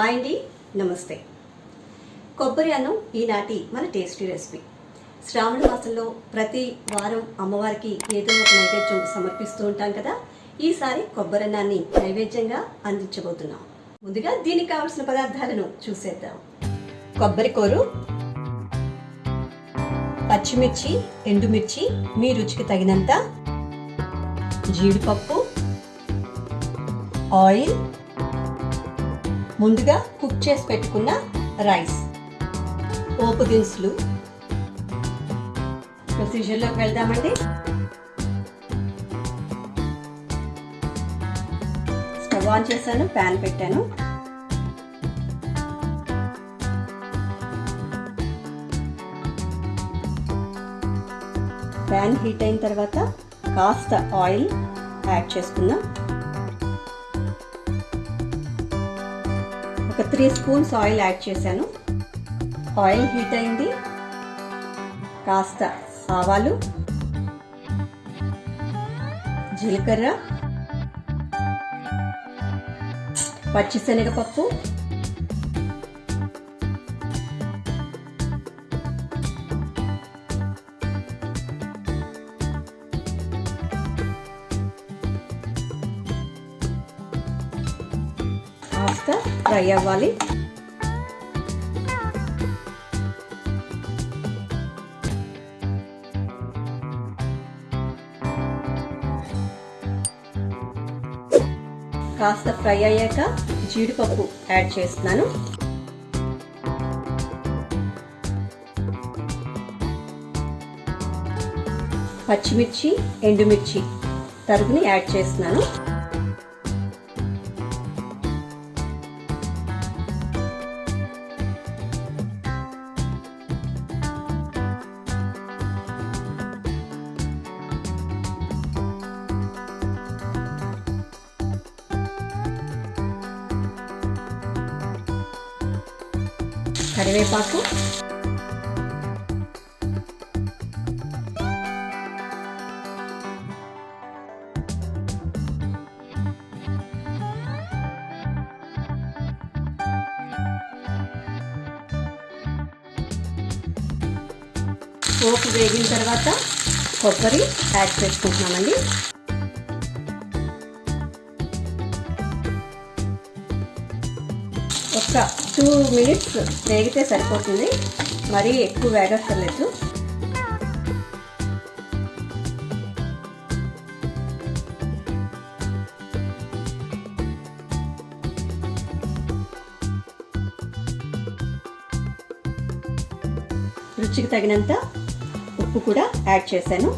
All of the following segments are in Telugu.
హాయ్ అండి, నమస్తే. కొబ్బరి అన్నం ఈనాటి మన టేస్టీ రెసిపీ. శ్రావణ మాసంలో ప్రతి వారం అమ్మవారికి ఏదో ఒక నైవేద్యం సమర్పిస్తూ ఉంటాం కదా. ఈసారి కొబ్బరి అన్నాన్ని నైవేద్యంగా అందించబోతున్నాం. ముందుగా దీనికి కావలసిన పదార్థాలను చూసేద్దాం. కొబ్బరి కూరు, పచ్చిమిర్చి, ఎండుమిర్చి మీ రుచికి తగినంత, జీడిపప్పు, ఆయిల్, ముందుగా కుక్ చేసి పెట్టుకున్న రైస్, పోపు దినుసులు. ప్రొసీజర్లోకి వెళ్దామండి. స్టవ్ ఆన్ చేశాను, ప్యాన్ పెట్టాను. ప్యాన్ హీట్ అయిన తర్వాత కాస్త ఆయిల్ యాడ్ చేసుకుందాం. ఒక 3 స్పూన్స్ ఆయిల్ యాడ్ చేశాను. ఆయిల్ హీట్ అయింది. కాస్త ఆవాలు, జీలకర్ర, పచ్చిశనగపప్పు, కాస్త ఫ్రై అవ్వాలి. కాస్త ఫ్రై అయ్యాక జీడిపప్పు యాడ్ చేస్తున్నాను. పచ్చిమిర్చి, ఎండుమిర్చి తరుగుని యాడ్ చేస్తున్నాను. కరివేపాకు, పోపు వేగిన తర్వాత కొబ్బరి యాడ్ చేసుకుంటున్నామండి. ఒక 2 మినిట్స్ వేగితే సరిపోతుంది, మరీ ఎక్కువ వేగక్కర్లేదు. రుచికి తగినంత ఉప్పు కూడా యాడ్ చేశాను.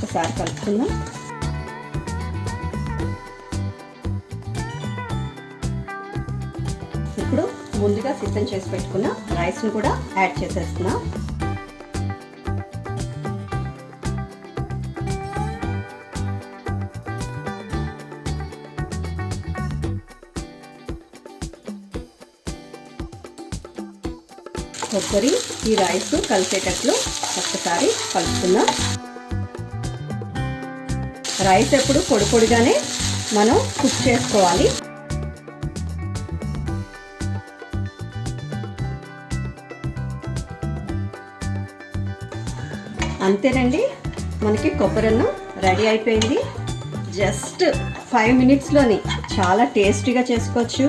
ఒకసారి కలుపుకుందాం. ఇప్పుడు ముందుగా సిద్ధం చేసి పెట్టుకున్న రైస్ను కూడా యాడ్ చేసేస్తున్నా. కొబ్బరి ఈ రైస్ కలిసేటట్లు ఒక్కసారి కలుపుకుందాం. రైస్ ఎప్పుడు పొడి పొడిగానే మనం కుక్ చేసుకోవాలి. అంతేనండి, మనకి కొబ్బరి అన్నం రెడీ అయిపోయింది. జస్ట్ 5 మినిట్స్లోని చాలా టేస్టీగా చేసుకోవచ్చు.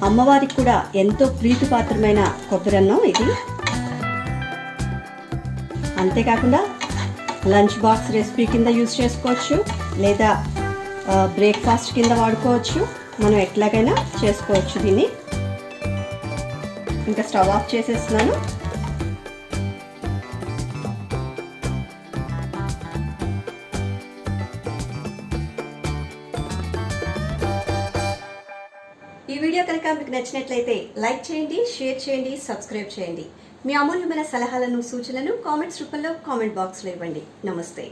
అమ్మవారికి కూడా ఎంతో ప్రీతిపాత్రమైన కొబ్బరి అన్నం ఇది. అంతేకాకుండా లంచ్ బాక్స్ రెసిపీ కింద యూజ్ చేసుకోవచ్చు, లేదా బ్రేక్ఫాస్ట్ కింద వాడుకోవచ్చు. మనం ఎట్లాగైనా చేసుకోవచ్చు దీన్ని. ఇంకా స్టవ్ ఆఫ్ చేసేస్తున్నాను. ఈ వీడియో కనుక మీకు నచ్చినట్లయితే లైక్ చేయండి, షేర్ చేయండి, సబ్స్క్రైబ్ చేయండి. మీ అమూల్యమైన సలహాలను, సూచనలను కామెంట్స్ రూపంలో కామెంట్ బాక్స్లో ఇవ్వండి. నమస్తే.